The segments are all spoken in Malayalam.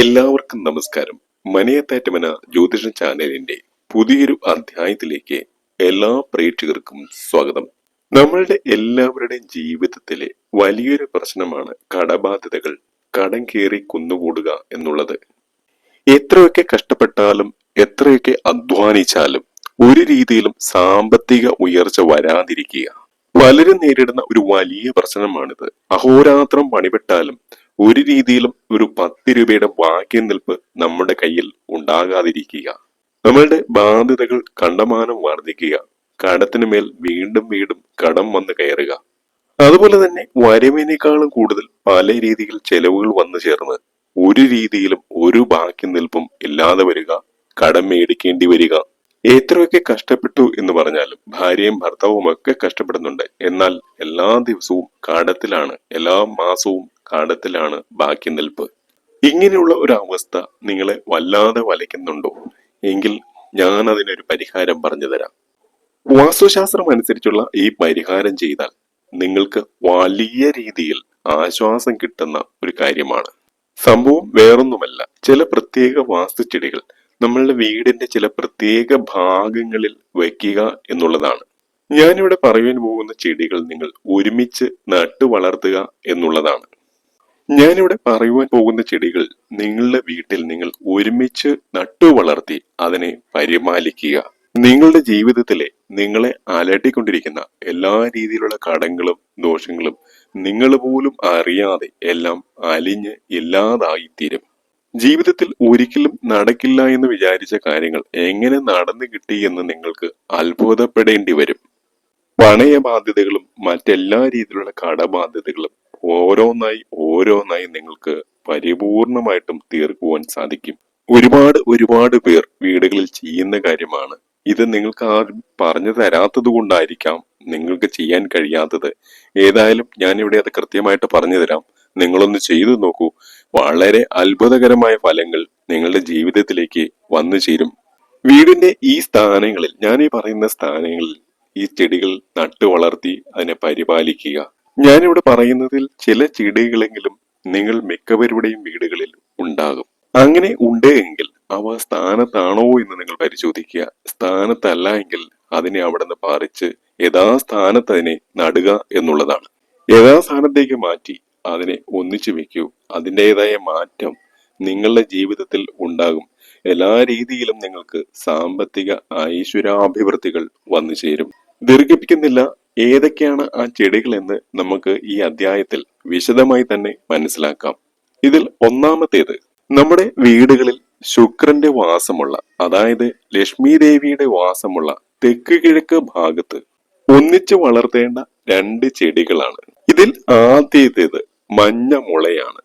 എല്ലാവർക്കും നമസ്കാരം. മനയത്താറ്റുമന ജ്യോതിഷ ചാനലിന്റെ പുതിയൊരു അധ്യായത്തിലേക്ക് എല്ലാ പ്രേക്ഷകർക്കും സ്വാഗതം. നമ്മളുടെ എല്ലാവരുടെയും ജീവിതത്തിലെ വലിയൊരു പ്രശ്നമാണ് കടബാധ്യതകൾ, കടം കയറി കുന്നുകൂടുക എന്നുള്ളത്. എത്രയൊക്കെ കഷ്ടപ്പെട്ടാലും എത്രയൊക്കെ അധ്വാനിച്ചാലും ഒരു രീതിയിലും സാമ്പത്തിക ഉയർച്ച വരാതിരിക്കുക പലരും നേരിടുന്ന ഒരു വലിയ പ്രശ്നമാണിത്. അഹോരാത്രം പണിപ്പെട്ടാലും ഒരു രീതിയിലും ഒരു 10 രൂപയുടെ ബാക്കി നിൽപ്പ് നമ്മുടെ കയ്യിൽ ഉണ്ടാകാതിരിക്കുക, നമ്മളുടെ ബാധ്യതകൾ കണ്ടമാനം വർദ്ധിക്കുക, കടത്തിനു മേൽ വീണ്ടും വീണ്ടും കടം വന്ന് കയറുക, അതുപോലെ തന്നെ വരവിനേക്കാളും കൂടുതൽ പല രീതിയിൽ ചെലവുകൾ വന്നു ചേർന്ന് ഒരു രീതിയിലും ഒരു ബാക്കി നിൽപ്പും ഇല്ലാതെ വരിക, കടം മേടിക്കേണ്ടി വരിക. എത്രയൊക്കെ കഷ്ടപ്പെട്ടു എന്ന് പറഞ്ഞാലും ഭാര്യയും ഭർത്താവും ഒക്കെ കഷ്ടപ്പെടുന്നുണ്ട്, എന്നാൽ എല്ലാ ദിവസവും കടത്തിലാണ്, എല്ലാ മാസവും കടത്തിലാണ് ബാക്കി നിൽപ്പ്. ഇങ്ങനെയുള്ള ഒരു അവസ്ഥ നിങ്ങളെ വല്ലാതെ വലയ്ക്കുന്നുണ്ടോ എങ്കിൽ ഞാൻ അതിനൊരു പരിഹാരം പറഞ്ഞു തരാം. വാസ്തുശാസ്ത്രം അനുസരിച്ചുള്ള ഈ പരിഹാരം ചെയ്താൽ നിങ്ങൾക്ക് വലിയ രീതിയിൽ ആശ്വാസം കിട്ടുന്ന ഒരു കാര്യമാണ്. സംഭവം വേറൊന്നുമല്ല, ചില പ്രത്യേക വാസ്തുചെടികൾ നമ്മളുടെ വീടിന്റെ ചില പ്രത്യേക ഭാഗങ്ങളിൽ വയ്ക്കുക എന്നുള്ളതാണ്. ഞാനിവിടെ പറയാൻ പോകുന്ന ചെടികൾ നിങ്ങൾ ഒരുമിച്ച് നട്ടു വളർത്തുക എന്നുള്ളതാണ്. ഞാനിവിടെ പറയുവാൻ പോകുന്ന ചെടികൾ നിങ്ങളുടെ വീട്ടിൽ നിങ്ങൾ ഒരുമിച്ച് നട്ടു വളർത്തി അതിനെ പരിപാലിക്കുക. നിങ്ങളുടെ ജീവിതത്തിലെ നിങ്ങളെ അലട്ടിക്കൊണ്ടിരിക്കുന്ന എല്ലാ രീതിയിലുള്ള കടങ്ങളും ദോഷങ്ങളും നിങ്ങൾ പോലും അറിയാതെ എല്ലാം അലിഞ്ഞ് ഇല്ലാതായിത്തീരും. ജീവിതത്തിൽ ഒരിക്കലും നടക്കില്ല എന്ന് വിചാരിച്ച കാര്യങ്ങൾ എങ്ങനെ നടന്നു കിട്ടി എന്ന് നിങ്ങൾക്ക് അത്ഭുതപ്പെടേണ്ടി വരും. പണയ ബാധ്യതകളും മറ്റെല്ലാ രീതിയിലുള്ള കടബാധ്യതകളും ഓരോന്നായി നിങ്ങൾക്ക് പരിപൂർണമായിട്ടും തീർക്കുവാൻ സാധിക്കും. ഒരുപാട് പേർ വീടുകളിൽ ചെയ്യുന്ന കാര്യമാണ് ഇത്. നിങ്ങൾക്ക് ആരും പറഞ്ഞു തരാത്തത് കൊണ്ടായിരിക്കാം നിങ്ങൾക്ക് ചെയ്യാൻ കഴിയാത്തത്. ഏതായാലും ഞാനിവിടെ അത് കൃത്യമായിട്ട് പറഞ്ഞു തരാം. നിങ്ങളൊന്ന് ചെയ്തു നോക്കൂ. വളരെ അത്ഭുതകരമായ ഫലങ്ങൾ നിങ്ങളുടെ ജീവിതത്തിലേക്ക് വന്നു ചേരും. വീടിന്റെ ഈ സ്ഥാനങ്ങളിൽ, ഞാൻ ഈ പറയുന്ന സ്ഥാനങ്ങളിൽ ഈ ചെടികൾ നട്ടു വളർത്തി അതിനെ പരിപാലിക്കുക. ഞാനിവിടെ പറയുന്നതിൽ ചില ചെടികളെങ്കിലും നിങ്ങൾ മിക്കവരുടെയും വീടുകളിൽ ഉണ്ടാകും. അങ്ങനെ ഉണ്ട് എങ്കിൽ അവ സ്ഥാനത്താണോ എന്ന് നിങ്ങൾ പരിശോധിക്കുക. സ്ഥാനത്തല്ല എങ്കിൽ അതിനെ അവിടെ നിന്ന് പറിച്ച് യഥാസ്ഥാനത്ത് അതിനെ നടുക എന്നുള്ളതാണ്. യഥാസ്ഥാനത്തേക്ക് മാറ്റി അതിനെ ഒന്നിച്ചു വെക്കൂ. അതിൻ്റെതായ മാറ്റം നിങ്ങളുടെ ജീവിതത്തിൽ ഉണ്ടാകും. എല്ലാ രീതിയിലും നിങ്ങൾക്ക് സാമ്പത്തിക ഐശ്വര്യാഭിവൃദ്ധികൾ വന്നു ചേരും. ദീർഘിപ്പിക്കുന്നില്ല, ഏതൊക്കെയാണ് ആ ചെടികൾ എന്ന് നമുക്ക് ഈ അധ്യായത്തിൽ വിശദമായി തന്നെ മനസ്സിലാക്കാം. ഇതിൽ ഒന്നാമത്തേത്, നമ്മുടെ വീടുകളിൽ ശുക്രന്റെ വാസമുള്ള, അതായത് ലക്ഷ്മി ദേവിയുടെ വാസമുള്ള തെക്ക് കിഴക്ക് ഭാഗത്ത് ഒന്നിച്ചു വളർത്തേണ്ട 2 ചെടികളാണ്. ഇതിൽ ആദ്യത്തേത് മഞ്ഞ മുളയാണ്.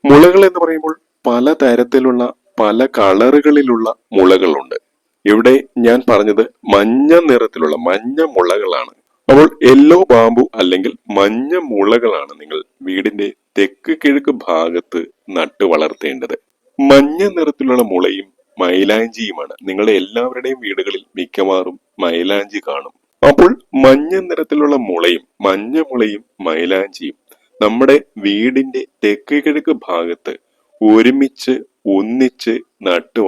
മുളകൾ എന്ന് പറയുമ്പോൾ പലതരത്തിലുള്ള പല കളറുകളിലുള്ള മുളകളുണ്ട്. ഇവിടെ ഞാൻ പറഞ്ഞത് മഞ്ഞ നിറത്തിലുള്ള മഞ്ഞ മുളകളാണ്. അപ്പോൾ യെല്ലോ ബാമ്പു അല്ലെങ്കിൽ മഞ്ഞ മുളകളാണ് നിങ്ങൾ വീടിന്റെ തെക്ക് കിഴക്ക് ഭാഗത്ത് നട്ടു വളർത്തേണ്ടത്. മഞ്ഞ നിറത്തിലുള്ള മുളയും മൈലാഞ്ചിയുമാണ്. നിങ്ങളുടെ എല്ലാവരുടെയും വീടുകളിൽ മിക്കവാറും മൈലാഞ്ചി കാണും. അപ്പോൾ മഞ്ഞ നിറത്തിലുള്ള മുളയും മഞ്ഞ മുളയും മൈലാഞ്ചിയും നമ്മുടെ വീടിന്റെ തെക്ക് കിഴക്ക് ഭാഗത്ത് ഒരുമിച്ച് ഒന്നിച്ച് നട്ടു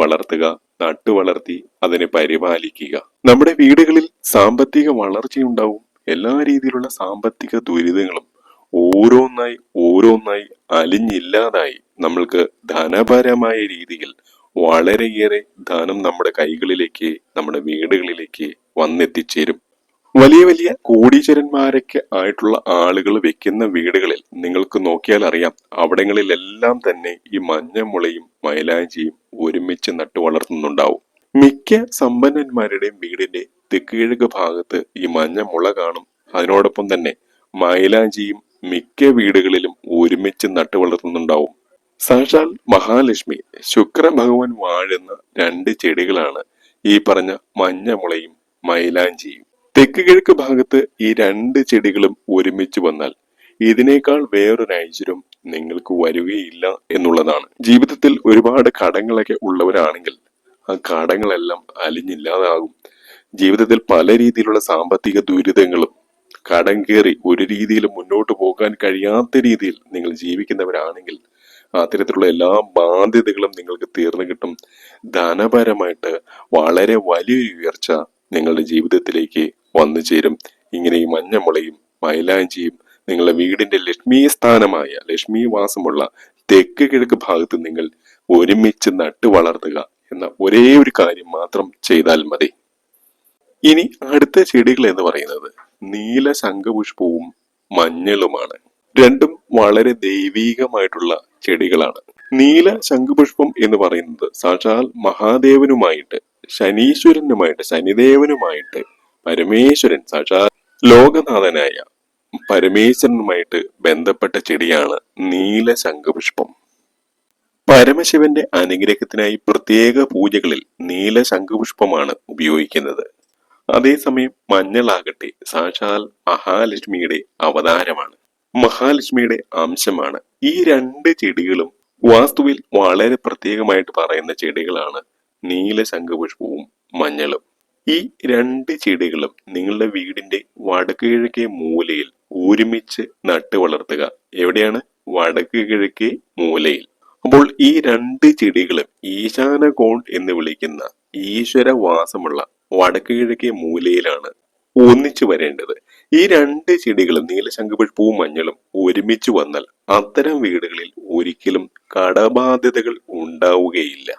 വളർത്തി അതിനെ പരിപാലിക്കുക. നമ്മുടെ വീടുകളിൽ സാമ്പത്തിക വളർച്ചയുണ്ടാവും. എല്ലാ രീതിയിലുള്ള സാമ്പത്തിക ദുരിതങ്ങളും ഓരോന്നായി അലിഞ്ഞില്ലാതായി നമ്മൾക്ക് ധനപരമായ രീതിയിൽ വളരെയേറെ ധനം നമ്മുടെ കൈകളിലേക്ക്, നമ്മുടെ വീടുകളിലേക്ക് വന്നെത്തിച്ചേരും. വലിയ കോടീശ്വരന്മാരൊക്കെ ആയിട്ടുള്ള ആളുകൾ വെക്കുന്ന വീടുകളിൽ നിങ്ങൾക്ക് നോക്കിയാൽ അറിയാം, അവിടങ്ങളിലെല്ലാം തന്നെ ഈ മഞ്ഞമുളയും മൈലാഞ്ചിയും ഒരുമിച്ച് നട്ടു വളർത്തുന്നുണ്ടാവും. മിക്ക സമ്പന്നന്മാരുടെയും വീടിന്റെ തെക്ക് കിഴക്ക് ഭാഗത്ത് ഈ മഞ്ഞമുള കാണും. അതിനോടൊപ്പം തന്നെ മൈലാഞ്ചിയും മിക്ക വീടുകളിലും ഒരുമിച്ച് നട്ടു വളർത്തുന്നുണ്ടാവും. സാക്ഷാൽ മഹാലക്ഷ്മി ശുക്ര ഭഗവാൻ വാഴുന്ന 2 ചെടികളാണ് ഈ പറഞ്ഞ മഞ്ഞമുളയും മൈലാഞ്ചിയും. തെക്ക് കിഴക്ക് ഭാഗത്ത് ഈ 2 ചെടികളും ഒരുമിച്ച് വന്നാൽ ഇതിനേക്കാൾ വേറൊരു ഐശ്വര്യം നിങ്ങൾക്ക് വരികയില്ല എന്നുള്ളതാണ്. ജീവിതത്തിൽ ഒരുപാട് കടങ്ങളൊക്കെ ഉള്ളവരാണെങ്കിൽ ആ കടങ്ങളെല്ലാം അലിഞ്ഞില്ലാതാകും. ജീവിതത്തിൽ പല രീതിയിലുള്ള സാമ്പത്തിക ദുരിതങ്ങളും, കടം കയറി ഒരു രീതിയിലും മുന്നോട്ട് പോകാൻ കഴിയാത്ത രീതിയിൽ നിങ്ങൾ ജീവിക്കുന്നവരാണെങ്കിൽ അത്തരത്തിലുള്ള എല്ലാ ബാധ്യതകളും നിങ്ങൾക്ക് തീർന്നു കിട്ടും. ധനപരമായിട്ട് വളരെ വലിയൊരു ഉയർച്ച നിങ്ങളുടെ ജീവിതത്തിലേക്ക് വന്നു ചേരും. ഇങ്ങനെ ഈ മഞ്ഞമുളയും മൈലാഞ്ചിയും നിങ്ങളുടെ വീടിന്റെ ലക്ഷ്മി സ്ഥാനമായ ലക്ഷ്മി വാസമുള്ള തെക്ക് കിഴക്ക് ഭാഗത്ത് നിങ്ങൾ ഒരുമിച്ച് നട്ടു വളർത്തുക എന്ന ഒരേ ഒരു കാര്യം മാത്രം ചെയ്താൽ മതി. ഇനി അടുത്ത ചെടികൾ എന്ന് പറയുന്നത് നീല ശംഖുപുഷ്പവും മഞ്ഞളുമാണ്. രണ്ടും വളരെ ദൈവീകമായിട്ടുള്ള ചെടികളാണ്. നീല ശംഖുപുഷ്പം എന്ന് പറയുന്നത് സാക്ഷാൽ മഹാദേവനുമായിട്ട്, ശനീശ്വരനുമായിട്ട്, ശനിദേവനുമായിട്ട്, പരമേശ്വരൻ സാക്ഷാൽ ലോകനാഥനായ പരമേശ്വരനുമായിട്ട് ബന്ധപ്പെട്ട ചെടിയാണ് നീല ശംഖുപുഷ്പം. പരമശിവന്റെ അനുഗ്രഹത്തിനായി പ്രത്യേക പൂജകളിൽ നീല ശംഖുപുഷ്പമാണ് ഉപയോഗിക്കുന്നത്. അതേസമയം മഞ്ഞളാകട്ടെ സാക്ഷാൽ മഹാലക്ഷ്മിയുടെ അവതാരമാണ്, മഹാലക്ഷ്മിയുടെ അംശമാണ്. ഈ രണ്ട് ചെടികളും വാസ്തുവിൽ വളരെ പ്രത്യേകമായിട്ട് പറയുന്ന ചെടികളാണ് നീല ശംഖുപുഷ്പവും മഞ്ഞളും. ഈ രണ്ട് ചെടികളും നിങ്ങളുടെ വീടിന്റെ വടക്ക് കിഴക്കേ മൂലയിൽ ഒരുമിച്ച് നട്ടു വളർത്തുക. എവിടെയാണ്? വടക്ക് കിഴക്കേ മൂലയിൽ. അപ്പോൾ ഈ രണ്ട് ചെടികളും ഈശാന കോൺ എന്ന് വിളിക്കുന്ന ഈശ്വരവാസമുള്ള വടക്ക് കിഴക്കേ മൂലയിലാണ് ഒന്നിച്ചു വരേണ്ടത്. ഈ രണ്ട് ചെടികളും നീല ശംഖുപുഷ്പവും മഞ്ഞളും ഒരുമിച്ച് വന്നാൽ അത്തരം വീടുകളിൽ ഒരിക്കലും കടബാധ്യതകൾ ഉണ്ടാവുകയില്ല.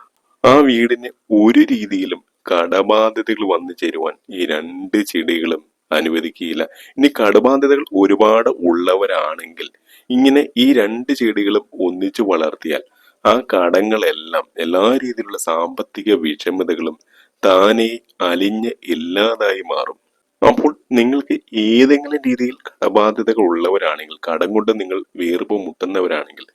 ആ വീടിന് ഒരു രീതിയിലും കടബാധ്യതകൾ വന്നു ചേരുവാൻ ഈ രണ്ട് ചെടികളും അനുവദിക്കുകയില്ല. ഇനി കടബാധ്യതകൾ ഒരുപാട് ഉള്ളവരാണെങ്കിൽ ഇങ്ങനെ ഈ രണ്ട് ചെടികളും ഒന്നിച്ചു വളർത്തിയാൽ ആ കടങ്ങളെല്ലാം, എല്ലാ രീതിയിലുള്ള സാമ്പത്തിക വിഷമതകളും താനെ അലിഞ്ഞ് ഇല്ലാതായി മാറും. അപ്പോൾ നിങ്ങൾക്ക് ഏതെങ്കിലും രീതിയിൽ കടബാധ്യതകൾ ഉള്ളവരാണെങ്കിൽ, കടം കൊണ്ട് നിങ്ങൾ വീർപ്പ് മുട്ടുന്നവരാണെങ്കിൽ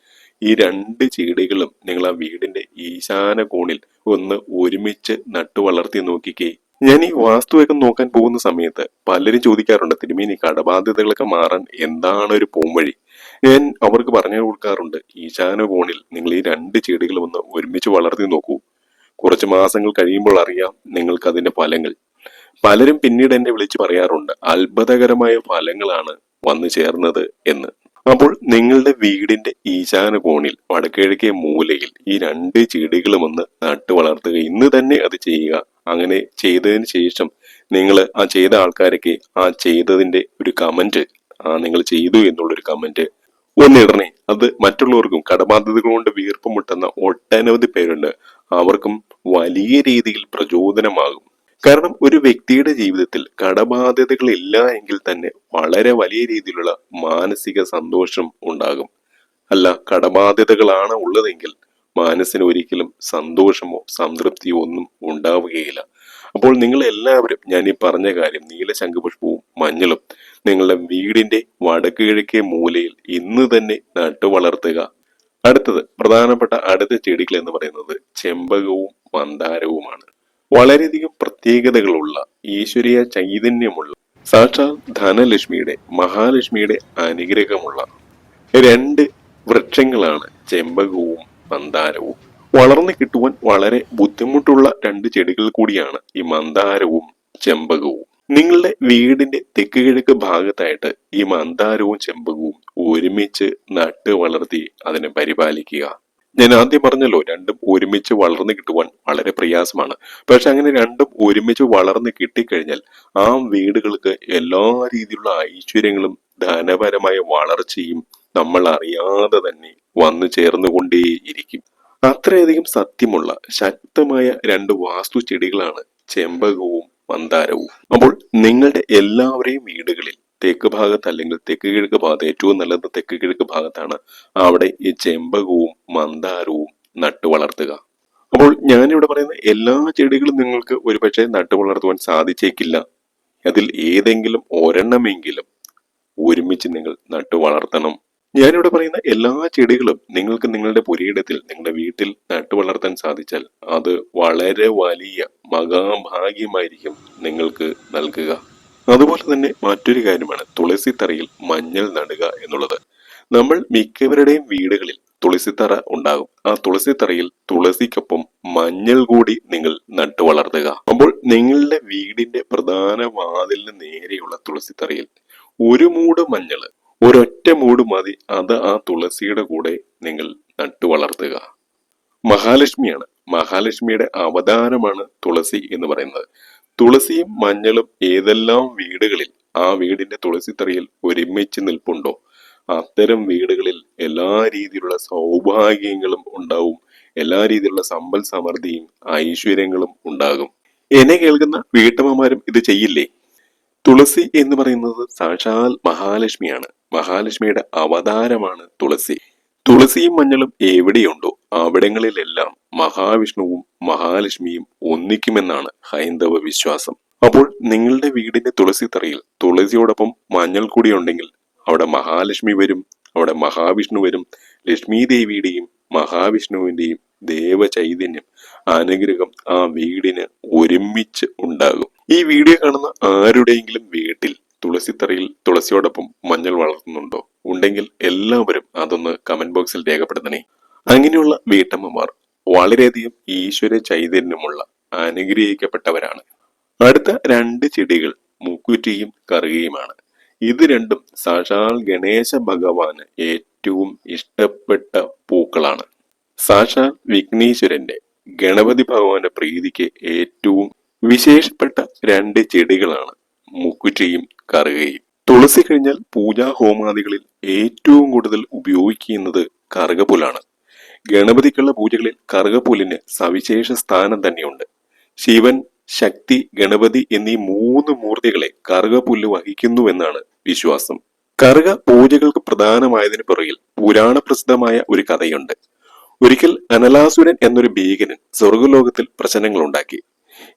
ഈ രണ്ട് ചെടികളും നിങ്ങൾ ആ വീടിന്റെ ഈശാന കോണിൽ ഒന്ന് ഒരുമിച്ച് നട്ടു വളർത്തി നോക്കിക്കേ. ഞാൻ ഈ വാസ്തുവൊക്കെ നോക്കാൻ പോകുന്ന സമയത്ത് പലരും ചോദിക്കാറുണ്ട്, തിരുമേനി കടബാധ്യതകളൊക്കെ മാറാൻ എന്താണ് ഒരു പോംവഴി? ഞാൻ അവർക്ക് പറഞ്ഞു കൊടുക്കാറുണ്ട്, ഈശാന കോണിൽ നിങ്ങൾ ഈ രണ്ട് ചെടികളും ഒന്ന് ഒരുമിച്ച് വളർത്തി നോക്കൂ. കുറച്ച് മാസങ്ങൾ കഴിയുമ്പോൾ അറിയാം നിങ്ങൾക്ക് അതിന്റെ ഫലങ്ങൾ. പലരും പിന്നീട് എന്നെ വിളിച്ചു പറയാറുണ്ട്, അത്ഭുതകരമായ ഫലങ്ങളാണ് വന്നു ചേർന്നത് എന്ന്. അപ്പോൾ നിങ്ങളുടെ വീടിന്റെ ഈശാന കോണിൽ വടക്കിഴക്കേ മൂലയിൽ ഈ രണ്ട് ചെടികളും ഒന്ന് നട്ടു വളർത്തുക. ഇന്ന് തന്നെ അത് ചെയ്യുക. അങ്ങനെ ചെയ്തതിന് ശേഷം നിങ്ങൾ ആ ചെയ്ത ആൾക്കാരൊക്കെ ആ ചെയ്തതിന്റെ ഒരു കമന്റ്, നിങ്ങൾ ചെയ്തു എന്നുള്ളൊരു കമന്റ് ഒന്നിടണേ. അത് മറ്റുള്ളവർക്കും, കടബാധ്യതകൾ കൊണ്ട് വീർപ്പ് മുട്ടുന്ന ഒട്ടനവധി പേരുണ്ട്, അവർക്കും വലിയ രീതിയിൽ പ്രചോദനമാകും. കാരണം ഒരു വ്യക്തിയുടെ ജീവിതത്തിൽ കടബാധ്യതകൾ ഇല്ല എങ്കിൽ തന്നെ വളരെ വലിയ രീതിയിലുള്ള മാനസിക സന്തോഷം ഉണ്ടാകും. അല്ല, കടബാധ്യതകളാണ് ഉള്ളതെങ്കിൽ മനസ്സിന് ഒരിക്കലും സന്തോഷമോ സംതൃപ്തിയോ ഒന്നും ഉണ്ടാവുകയില്ല. അപ്പോൾ നിങ്ങൾ എല്ലാവരും ഞാൻ ഈ പറഞ്ഞ കാര്യം, നീല ശംഖുപുഷ്പവും മഞ്ഞളും നിങ്ങളുടെ വീടിന്റെ വടക്ക് കിഴക്കേ മൂലയിൽ ഇന്ന് തന്നെ നട്ടു വളർത്തുക. അടുത്തത് പ്രധാനപ്പെട്ട അടുത്ത ചെടികൾ എന്ന് പറയുന്നത് ചെമ്പകവും മന്ദാരവുമാണ്. വളരെയധികം പ്രത്യേകതകളുള്ള, ഈശ്വരീയ ചൈതന്യമുള്ള, സാക്ഷാൽ ധനലക്ഷ്മിയുടെ, മഹാലക്ഷ്മിയുടെ അനുഗ്രഹമുള്ള രണ്ട് വൃക്ഷങ്ങളാണ് ചെമ്പകവും മന്ദാരവും. വളർന്നു കിട്ടുവാൻ വളരെ ബുദ്ധിമുട്ടുള്ള രണ്ട് ചെടികൾ കൂടിയാണ് ഈ മന്ദാരവും ചെമ്പകവും. നിങ്ങളുടെ വീടിന്റെ തെക്ക് കിഴക്ക് ഭാഗത്തായിട്ട് ഈ മന്ദാരവും ചെമ്പകവും ഒരുമിച്ച് നട്ട് വളർത്തി അതിനെ പരിപാലിക്കുക. ഞാൻ ആദ്യം പറഞ്ഞല്ലോ, രണ്ടും ഒരുമിച്ച് വളർന്നു കിട്ടുവാൻ വളരെ പ്രയാസമാണ്. പക്ഷെ അങ്ങനെ രണ്ടും ഒരുമിച്ച് വളർന്ന് കിട്ടിക്കഴിഞ്ഞാൽ ആ വീടുകൾക്ക് എല്ലാ രീതിയിലുള്ള ഐശ്വര്യങ്ങളും ധനപരമായ വളർച്ചയും നമ്മൾ അറിയാതെ തന്നെ വന്നു ചേർന്നുകൊണ്ടേയിരിക്കും. അത്രയധികം സത്യമുള്ള ശക്തമായ രണ്ട് വാസ്തു ചെടികളാണ് ചെമ്പകവും മന്ദാരവും. അപ്പോൾ നിങ്ങളുടെ എല്ലാവരെയും വീടുകളിൽ തെക്ക് ഭാഗത്ത് അല്ലെങ്കിൽ തെക്ക് കിഴക്ക് ഭാഗത്ത്, ഏറ്റവും നല്ലത് തെക്ക് കിഴക്ക് ഭാഗത്താണ്, അവിടെ ഈ ചെമ്പകവും മന്ദാരവും നട്ടു വളർത്തുക. അപ്പോൾ ഞാനിവിടെ പറയുന്ന എല്ലാ ചെടികളും നിങ്ങൾക്ക് ഒരുപക്ഷെ നട്ടു വളർത്തുവാൻ സാധിച്ചേക്കില്ല. അതിൽ ഏതെങ്കിലും ഒരെണ്ണമെങ്കിലും ഒരുമിച്ച് നിങ്ങൾ നട്ടു വളർത്തണം. ഞാനിവിടെ പറയുന്ന എല്ലാ ചെടികളും നിങ്ങൾക്ക് നിങ്ങളുടെ പുരയിടത്തിൽ, നിങ്ങളുടെ വീട്ടിൽ നട്ടു വളർത്താൻ സാധിച്ചാൽ അത് വളരെ വലിയ മഹാഭാഗ്യമായിരിക്കും നിങ്ങൾക്ക് നൽകുക. അതുപോലെ തന്നെ മറ്റൊരു കാര്യമാണ് തുളസിത്തറയിൽ മഞ്ഞൾ നടുക എന്നുള്ളത്. നമ്മൾ മിക്കവരുടെയും വീടുകളിൽ തുളസിത്തറ ഉണ്ടാകും. ആ തുളസിത്തറയിൽ തുളസിക്കൊപ്പം മഞ്ഞൾ കൂടി നിങ്ങൾ നട്ടു വളർത്തുക. അപ്പോൾ നിങ്ങളുടെ വീടിന്റെ പ്രധാന വാതിലിന് നേരെയുള്ള തുളസിത്തറയിൽ ഒരു മൂട് മഞ്ഞള്, ഒരൊറ്റ മൂട് മതി, അത് ആ തുളസിയുടെ കൂടെ നിങ്ങൾ നട്ടു വളർത്തുക. മഹാലക്ഷ്മിയാണ്. മഹാലക്ഷ്മിയുടെ അവതാരമാണ് തുളസി എന്ന് പറയുന്നത്. തുളസിയും മഞ്ഞളും ഏതെല്ലാം വീടുകളിൽ ആ വീടിന്റെ തുളസിത്തറയിൽ ഒരുമിച്ച് നിൽപ്പുണ്ടോ അത്തരം വീടുകളിൽ എല്ലാ രീതിയിലുള്ള സൗഭാഗ്യങ്ങളും ഉണ്ടാവും. എല്ലാ രീതിയിലുള്ള സമ്പൽ സമൃദ്ധിയും ഐശ്വര്യങ്ങളും ഉണ്ടാകും. എന്നെ കേൾക്കുന്ന വീട്ടമ്മമാരും ഇത് ചെയ്യില്ലേ? തുളസി എന്ന് പറയുന്നത് സാക്ഷാൽ മഹാലക്ഷ്മിയാണ്. മഹാലക്ഷ്മിയുടെ അവതാരമാണ് തുളസി. തുളസിയും മഞ്ഞളും എവിടെയുണ്ടോ അവിടങ്ങളിലെല്ലാം മഹാവിഷ്ണുവും മഹാലക്ഷ്മിയും ഒന്നിക്കുമെന്നാണ് ഹൈന്ദവ വിശ്വാസം. അപ്പോൾ നിങ്ങളുടെ വീടിന്റെ തുളസിത്തറയിൽ തുളസിയോടൊപ്പം മഞ്ഞൾ കൂടി ഉണ്ടെങ്കിൽ അവിടെ മഹാലക്ഷ്മി വരും, അവിടെ മഹാവിഷ്ണു വരും. ലക്ഷ്മി ദേവിയുടെയും മഹാവിഷ്ണുവിന്റെയും ദേവചൈതന്യം, അനുഗ്രഹം ആ വീടിന് ഒരുമിച്ച് ഉണ്ടാകും. ഈ വീഡിയോ കാണുന്ന ആരുടെയെങ്കിലും വീട്ടിൽ തുളസിത്തറയിൽ തുളസിയോടൊപ്പം മഞ്ഞൾ വളർത്തുന്നുണ്ടോ? ഉണ്ടെങ്കിൽ എല്ലാവരും അതൊന്ന് കമന്റ് ബോക്സിൽ രേഖപ്പെടുത്തണേ. അങ്ങനെയുള്ള വീട്ടമ്മമാർ വളരെയധികം ഈശ്വര ചൈതന്യമുള്ള അനുഗ്രഹിക്കപ്പെട്ടവരാണ്. അടുത്ത രണ്ട് ചെടികൾ മുക്കുറ്റിയും കറുകയുമാണ്. ഇത് രണ്ടും സാക്ഷാൽ ഗണേശ ഭഗവാന് ഏറ്റവും ഇഷ്ടപ്പെട്ട പൂക്കളാണ്. സാക്ഷാൽ വിഘ്നേശ്വരന്റെ ഗണപതി ഭഗവാന്റെ പ്രീതിക്ക് ഏറ്റവും വിശേഷപ്പെട്ട രണ്ട് ചെടികളാണ് മുക്കുറ്റിയും കറുകയും. തുളസി കഴിഞ്ഞാൽ പൂജാ ഹോമാദികളിൽ ഏറ്റവും കൂടുതൽ ഉപയോഗിക്കുന്നത് കറുകപ്പുല്ലാണ്. ഗണപതിക്കുള്ള പൂജകളിൽ കറുകപ്പുല്ലിന് സവിശേഷ സ്ഥാനം തന്നെയുണ്ട്. ശിവൻ, ശക്തി, ഗണപതി എന്നീ മൂന്ന് മൂർത്തികളെ കറുകപ്പുല്ല് വഹിക്കുന്നുവെന്നാണ് വിശ്വാസം. കറുക പൂജകൾക്ക് പ്രധാനമായതിനു പുറകിൽ പുരാണ പ്രസിദ്ധമായ ഒരു കഥയുണ്ട്. ഒരിക്കൽ അനലാസുരൻ എന്നൊരു ഭീകരൻ സ്വർഗലോകത്തിൽ പ്രശ്നങ്ങൾ ഉണ്ടാക്കി.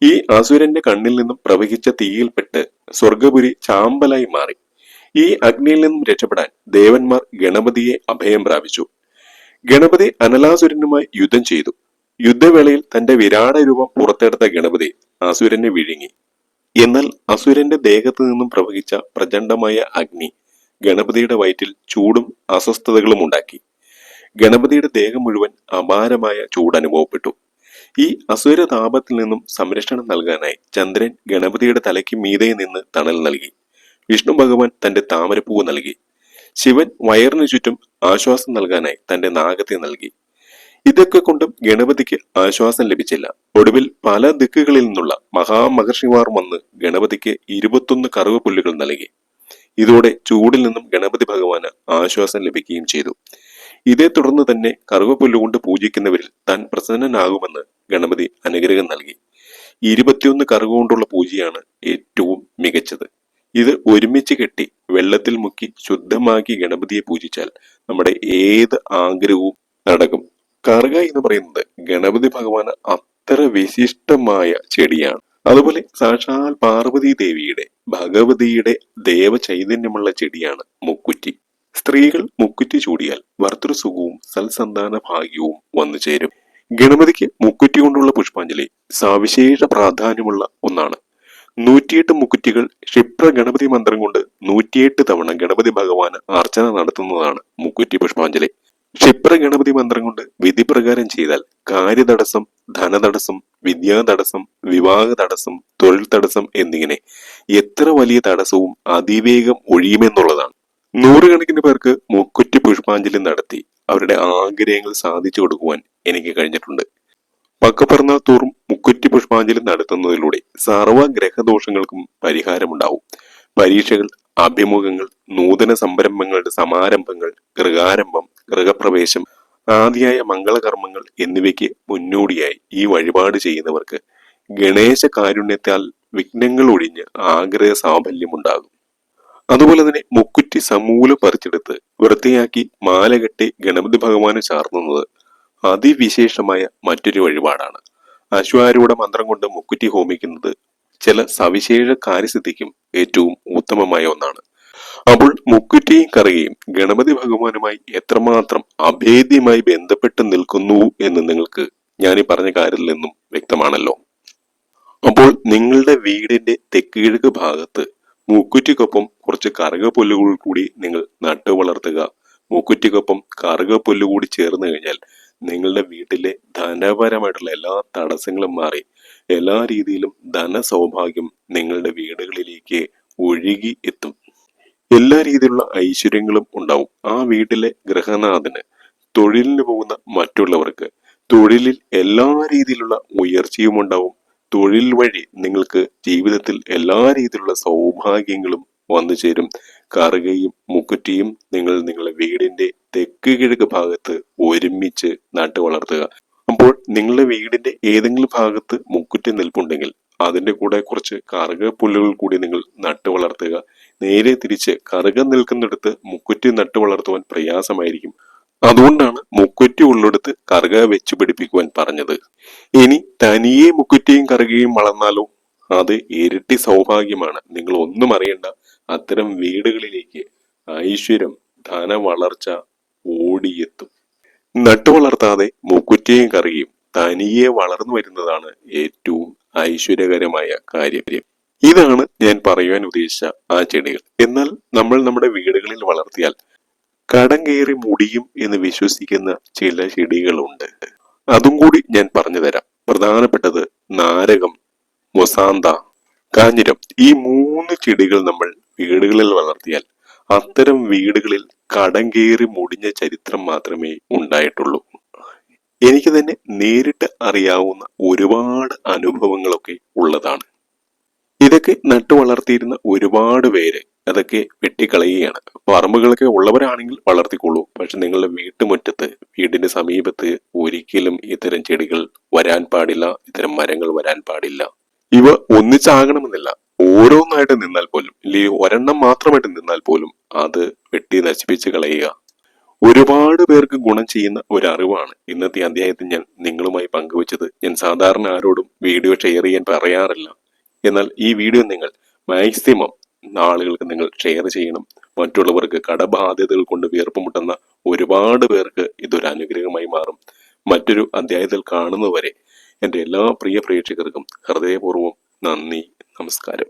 ഈ അസുരന്റെ കണ്ണിൽ നിന്നും പ്രവഹിച്ച തീയിൽപ്പെട്ട് സ്വർഗപുരി ചാമ്പലായി മാറി. ഈ അഗ്നിയിൽ നിന്നും രക്ഷപ്പെടാൻ ദേവന്മാർ ഗണപതിയെ അഭയം പ്രാപിച്ചു. ഗണപതി അനലാസുരനുമായി യുദ്ധം ചെയ്തു. യുദ്ധവേളയിൽ തന്റെ വിരാട രൂപം പുറത്തെടുത്ത ഗണപതി അസുരനെ വിഴുങ്ങി. എന്നാൽ അസുരന്റെ ദേഹത്തു നിന്നും പ്രവഹിച്ച പ്രചണ്ഡമായ അഗ്നി ഗണപതിയുടെ വയറ്റിൽ ചൂടും അസ്വസ്ഥതകളും ഉണ്ടാക്കി. ഗണപതിയുടെ ദേഹം മുഴുവൻ അപാരമായ ചൂട് അനുഭവപ്പെട്ടു. ഈ അസുര താപത്തിൽ നിന്നും സംരക്ഷണം നൽകാനായി ചന്ദ്രൻ ഗണപതിയുടെ തലയ്ക്ക് മീതെ നിന്ന് തണൽ നൽകി. വിഷ്ണു ഭഗവാൻ തന്റെ താമരപ്പൂവ് നൽകി. ശിവൻ വയറിനു ചുറ്റും ആശ്വാസം നൽകാനായി തന്റെ നാഗത്തെ നൽകി. ഇതൊക്കെ കൊണ്ടും ഗണപതിക്ക് ആശ്വാസം ലഭിച്ചില്ല. ഒടുവിൽ പല ദിക്കുകളിൽ നിന്നുള്ള മഹാമഹർഷിമാർ വന്ന് ഗണപതിക്ക് 21 കറുകപ്പുല്ലുകൾ നൽകി. ഇതോടെ ചൂടിൽ നിന്നും ഗണപതി ഭഗവാന് ആശ്വാസം ലഭിക്കുകയും ചെയ്തു. ഇതേ തുടർന്ന് തന്നെ കറുകപ്പുല്ലുകൊണ്ട് പൂജിക്കുന്നവരിൽ താൻ പ്രസന്നനാകുമെന്ന് ഗണപതി അനുഗ്രഹം നൽകി. 21 കറുക കൊണ്ടുള്ള പൂജയാണ് ഏറ്റവും മികച്ചത്. ഇത് ഒരുമിച്ച് കെട്ടി വെള്ളത്തിൽ മുക്കി ശുദ്ധമാക്കി ഗണപതിയെ പൂജിച്ചാൽ നമ്മുടെ ഏത് ആഗ്രഹവും നടക്കും. കറുക എന്ന് പറയുന്നത് ഗണപതി ഭഗവാന് അത്ര വിശിഷ്ടമായ ചെടിയാണ്. അതുപോലെ സാക്ഷാൽ പാർവതി ദേവിയുടെ, ഭഗവതിയുടെ ദേവചൈതന്യമുള്ള ചെടിയാണ് മുക്കുറ്റി. സ്ത്രീകൾ മുക്കുറ്റി ചൂടിയാൽ ഭർതൃസുഖവും സൽസന്താന ഭാഗ്യവും വന്നു ചേരും. ഗണപതിക്ക് മുക്കുറ്റി കൊണ്ടുള്ള പുഷ്പാഞ്ജലി സവിശേഷ പ്രാധാന്യമുള്ള ഒന്നാണ്. 108 മുക്കുറ്റികൾ ക്ഷിപ്ര ഗണപതി മന്ത്രം കൊണ്ട് 108 തവണ ഗണപതി ഭഗവാന് അർച്ചന നടത്തുന്നതാണ് മുക്കുറ്റി പുഷ്പാഞ്ജലി. ക്ഷിപ്ര ഗണപതി മന്ത്രം കൊണ്ട് വിധി പ്രകാരം ചെയ്താൽ കാര്യതടസ്സം, ധനതടസ്സം, വിദ്യാതടസ്സം, വിവാഹ തടസ്സം, തൊഴിൽ തടസ്സം എന്നിങ്ങനെ എത്ര വലിയ തടസ്സവും അതിവേഗം ഒഴിയുമെന്നുള്ളതാണ്. നൂറുകണക്കിന് പേർക്ക് മുക്കുറ്റി പുഷ്പാഞ്ജലി നടത്തി അവരുടെ ആഗ്രഹങ്ങൾ സാധിച്ചു കൊടുക്കുവാൻ എനിക്ക് കഴിഞ്ഞിട്ടുണ്ട്. പക്കപ്പിറന്നാൾ തോറും മുക്കുറ്റി പുഷ്പാഞ്ജലി നടത്തുന്നതിലൂടെ സർവ്വ ഗ്രഹദോഷങ്ങൾക്കും പരിഹാരമുണ്ടാവും. പരീക്ഷകൾ, അഭിമുഖങ്ങൾ, നൂതന സംരംഭങ്ങളുടെ സമാരംഭങ്ങൾ, ഗൃഹാരംഭം, ഗൃഹപ്രവേശം ആദിയായ മംഗളകർമ്മങ്ങൾ എന്നിവയ്ക്ക് മുന്നോടിയായി ഈ വഴിപാട് ചെയ്യുന്നവർക്ക് ഗണേശ കാരുണ്യത്താൽ വിഘ്നങ്ങൾ ഒഴിഞ്ഞ് ആഗ്രഹ സാഫല്യമുണ്ടാകും. അതുപോലെ തന്നെ മുക്കുറ്റി സമൂലം പറിച്ചെടുത്ത് വൃത്തിയാക്കി മാല കെട്ടി ഗണപതി ഭഗവാന് ചാർത്തുന്നത് അതിവിശേഷമായ മറ്റൊരു വഴിപാടാണ്. അശ്വാരൂഢ മന്ത്രം കൊണ്ട് മുക്കുറ്റി ഹോമിക്കുന്നത് ചില സവിശേഷ കാര്യസിദ്ധിക്കും ഏറ്റവും ഉത്തമമായ ഒന്നാണ്. അപ്പോൾ മുക്കുറ്റിയും കറുകയും ഗണപതി ഭഗവാനുമായി എത്രമാത്രം അഭേദ്യമായി ബന്ധപ്പെട്ട് നിൽക്കുന്നു എന്ന് നിങ്ങൾക്ക് ഞാൻ ഈ പറഞ്ഞ കാര്യത്തിൽ നിന്നും വ്യക്തമാണല്ലോ. അപ്പോൾ നിങ്ങളുടെ വീടിന്റെ തെക്കുകിഴക്ക് ഭാഗത്ത് മൂക്കുറ്റിക്കൊപ്പം കുറച്ച് കറുകപ്പുല്ലുകൾ കൂടി നിങ്ങൾ നട്ടു വളർത്തുക. മൂക്കുറ്റിക്കൊപ്പം കറുകപ്പുല്ല് കൂടി ചേർന്ന് കഴിഞ്ഞാൽ നിങ്ങളുടെ വീട്ടിലെ ധനപരമായിട്ടുള്ള എല്ലാ തടസ്സങ്ങളും മാറി എല്ലാ രീതിയിലും ധനസൗഭാഗ്യം നിങ്ങളുടെ വീടുകളിലേക്ക് ഒഴുകി എത്തും. എല്ലാ രീതിയിലുള്ള ഐശ്വര്യങ്ങളും ഉണ്ടാവും. ആ വീട്ടിലെ ഗൃഹനാഥന് തൊഴിലിന് പോകുന്ന മറ്റുള്ളവർക്ക് തൊഴിലിൽ എല്ലാ രീതിയിലുള്ള ഉയർച്ചയും ഉണ്ടാവും. തൊഴിൽ വഴി നിങ്ങൾക്ക് ജീവിതത്തിൽ എല്ലാ രീതിയിലുള്ള സൗഭാഗ്യങ്ങളും വന്നു ചേരും. കറുകയും മുക്കുറ്റിയും നിങ്ങൾ നിങ്ങളുടെ വീടിന്റെ തെക്ക് കിഴക്ക് ഭാഗത്ത് ഒരുമിച്ച് നട്ടു വളർത്തുക. അപ്പോൾ നിങ്ങളുടെ വീടിന്റെ ഏതെങ്കിലും ഭാഗത്ത് മുക്കുറ്റി നിൽപ്പുണ്ടെങ്കിൽ അതിന്റെ കൂടെ കുറച്ച് കറുക പുല്ലുകൾ കൂടി നിങ്ങൾ നട്ടു വളർത്തുക. നേരെ തിരിച്ച് കറുക നിൽക്കുന്നിടത്ത് മുക്കുറ്റി നട്ടു വളർത്തുവാൻ പ്രയാസമായിരിക്കും. അതുകൊണ്ടാണ് മുക്കുറ്റി ഉള്ളിടത്ത് കറുക വെച്ച് പിടിപ്പിക്കുവാൻ പറഞ്ഞത്. ഇനി തനിയെ മുക്കുറ്റിയും കറുകയും വളർന്നാലോ, അത് ഇരട്ടി സൗഭാഗ്യമാണ്. നിങ്ങൾ ഒന്നും അറിയണ്ട, അത്തരം വീടുകളിലേക്ക് ഐശ്വര്യം, ധന വളർച്ച ഓടിയെത്തും. നട്ടു വളർത്താതെ മുക്കുറ്റിയും കറുകയും തനിയെ വളർന്നു വരുന്നതാണ് ഏറ്റവും ഐശ്വര്യകരമായ കാര്യം. ഇതാണ് ഞാൻ പറയുവാൻ ഉദ്ദേശിച്ച ആ ചെടികൾ. എന്നാൽ നമ്മൾ നമ്മുടെ വീടുകളിൽ വളർത്തിയാൽ കടം കയറി മുടിയും എന്ന് വിശ്വസിക്കുന്ന ചില ചെടികളുണ്ട്. അതും കൂടി ഞാൻ പറഞ്ഞു തരാം. പ്രധാനപ്പെട്ടത് നാരകം, മൊസാന്ത, കാഞ്ഞിരം. ഈ 3 ചെടികൾ നമ്മൾ വീടുകളിൽ വളർത്തിയാൽ അത്തരം വീടുകളിൽ കടം കയറി മുടിഞ്ഞ ചരിത്രം മാത്രമേ ഉണ്ടായിട്ടുള്ളൂ. എനിക്ക് തന്നെ നേരിട്ട് അറിയാവുന്ന ഒരുപാട് അനുഭവങ്ങളൊക്കെ ഉള്ളതാണ്. ഇതൊക്കെ നട്ടു വളർത്തിയിരുന്ന ഒരുപാട് പേര് അതൊക്കെ വെട്ടിക്കളയുകയാണ്. പറമ്പുകളൊക്കെ ഉള്ളവരാണെങ്കിൽ വളർത്തിക്കൊള്ളൂ. പക്ഷെ നിങ്ങളുടെ വീട്ടുമുറ്റത്ത്, വീടിന്റെ സമീപത്ത് ഒരിക്കലും ഇത്തരം ചെടികൾ വരാൻ പാടില്ല, ഇത്തരം മരങ്ങൾ വരാൻ പാടില്ല. ഇവ ഒന്നിച്ചാകണമെന്നില്ല, ഓരോന്നായിട്ട് നിന്നാൽ പോലും, ഇല്ലെങ്കിൽ ഒരെണ്ണം മാത്രമായിട്ട് നിന്നാൽ പോലും അത് വെട്ടി നശിപ്പിച്ച് കളയുക. ഒരുപാട് പേർക്ക് ഗുണം ചെയ്യുന്ന ഒരു അറിവാണ് ഇന്നത്തെ അധ്യായത്തിൽ ഞാൻ നിങ്ങളുമായി പങ്കുവച്ചത്. ഞാൻ സാധാരണ ആരോടും വീഡിയോ ഷെയർ ചെയ്യാൻ പറയാറില്ല. എന്നാൽ ഈ വീഡിയോ നിങ്ങൾ മാക്സിമം ആളുകൾക്ക് നിങ്ങൾ ഷെയർ ചെയ്യണം. മറ്റുള്ളവർക്ക് കടബാധ്യതകൾ കൊണ്ട് വീർപ്പുമുട്ടുന്ന ഒരുപാട് പേർക്ക് ഇതൊരു അനുഗ്രഹമായി മാറും. മറ്റൊരു അധ്യായത്തിൽ കാണുന്നവരെ എൻ്റെ എല്ലാ പ്രിയ പ്രേക്ഷകർക്കും ഹൃദയപൂർവ്വം നന്ദി, നമസ്കാരം.